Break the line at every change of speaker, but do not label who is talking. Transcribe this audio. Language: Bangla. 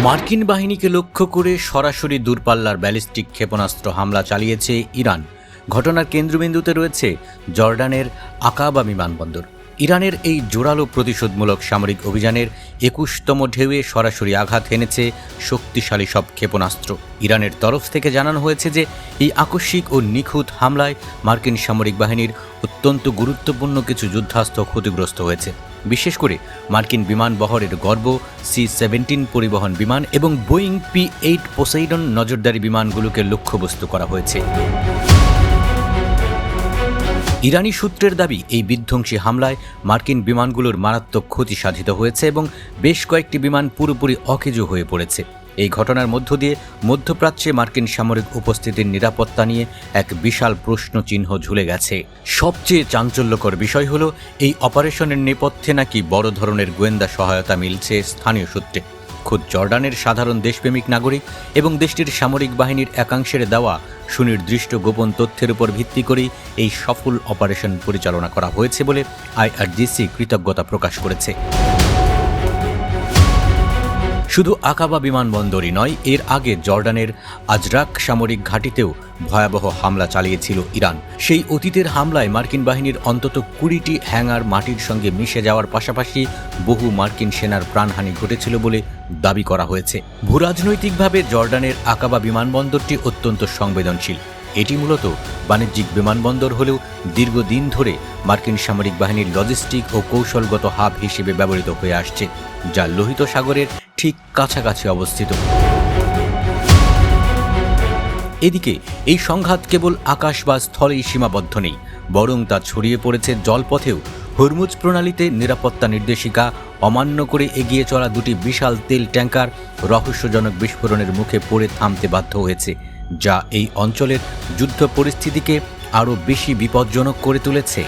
মার্কিন বাহিনীকে লক্ষ্য করে সরাসরি দূরপাল্লার ব্যালিস্টিক ক্ষেপণাস্ত্র হামলা চালিয়েছে ইরান। ঘটনার কেন্দ্রবিন্দুতে রয়েছে জর্ডানের আকাবা বিমানবন্দর। ইরানের এই জোরালো প্রতিশোধমূলক সামরিক অভিযানের ২১তম ঢেউয়ে সরাসরি আঘাত হেনেছে শক্তিশালী সব ক্ষেপণাস্ত্র। ইরানের তরফ থেকে জানানো হয়েছে যে এই আকস্মিক ও নিখুঁত হামলায় মার্কিন সামরিক বাহিনীর অত্যন্ত গুরুত্বপূর্ণ কিছু যুদ্ধাস্ত্র ক্ষতিগ্রস্ত হয়েছে। বিশেষ করে মার্কিন বিমান বহরের গর্ব C-17 পরিবহন বিমান এবং বোয়িং P-8 পোসাইডন নজরদারি বিমানগুলোকে লক্ষ্যবস্তু করা হয়েছে। ইরানি সূত্রের দাবি, এই বিধ্বংসী হামলায় মার্কিন বিমানগুলোর মারাত্মক ক্ষতি সাধিত হয়েছে এবং বেশ কয়েকটি বিমান পুরোপুরি অকেজো হয়ে পড়েছে। এই ঘটনার মধ্য দিয়ে মধ্যপ্রাচ্যে মার্কিন সামরিক উপস্থিতির নিরাপত্তা নিয়ে এক বিশাল প্রশ্নচিহ্ন ঝুলে গেছে। সবচেয়ে চাঞ্চল্যকর বিষয় হলো, এই অপারেশনের নেপথ্যে নাকি বড় ধরনের গোয়েন্দা সহায়তা মিলছে স্থানীয় সূত্রে। খোদ জর্ডানের সাধারণ দেশপ্রেমিক নাগরিক এবং দেশটির সামরিক বাহিনীর একাংশের দেওয়া সুনির্দিষ্ট গোপন তথ্যের উপর ভিত্তি করেই এই সফল অপারেশন পরিচালনা করা হয়েছে বলে IRGC কৃতজ্ঞতা প্রকাশ করেছে। শুধু আকাবা বিমানবন্দরই নয়, এর আগে জর্ডানের আজরাক সামরিক ঘাঁটিতেও ভয়াবহ হামলা চালিয়েছিল ইরান। সেই অতীতের হামলায় মার্কিন বাহিনীর অন্তত ২০টি হ্যাঙ্গার মাটির সঙ্গে মিশে যাওয়ার পাশাপাশি বহু মার্কিন সেনার প্রাণহানি ঘটেছিল বলে দাবি করা হয়েছে। ভূরাজনৈতিকভাবে জর্ডানের আকাবা বিমানবন্দরটি অত্যন্ত সংবেদনশীল। এটি মূলত বাণিজ্যিক বিমানবন্দর হলেও দীর্ঘদিন ধরে মার্কিন সামরিক বাহিনীর লজিস্টিক ও কৌশলগত হাব হিসেবে ব্যবহৃত হয়ে আসছে, যা লোহিত সাগরের ঠিক কাছাকাছি অবস্থিত। এদিকে এই সংঘাত কেবল আকাশ বা স্থলেই সীমাবদ্ধ নেই, বরং তা ছড়িয়ে পড়েছে জলপথেও। হরমুজ প্রণালীতে নিরাপত্তা নির্দেশিকা অমান্য করে এগিয়ে চলা দুটি বিশাল তেল ট্যাঙ্কার রহস্যজনক বিস্ফোরণের মুখে পড়ে থামতে বাধ্য হয়েছে, যা এই অঞ্চলের যুদ্ধ পরিস্থিতিকে আরও বেশি বিপজ্জনক করে তুলেছে।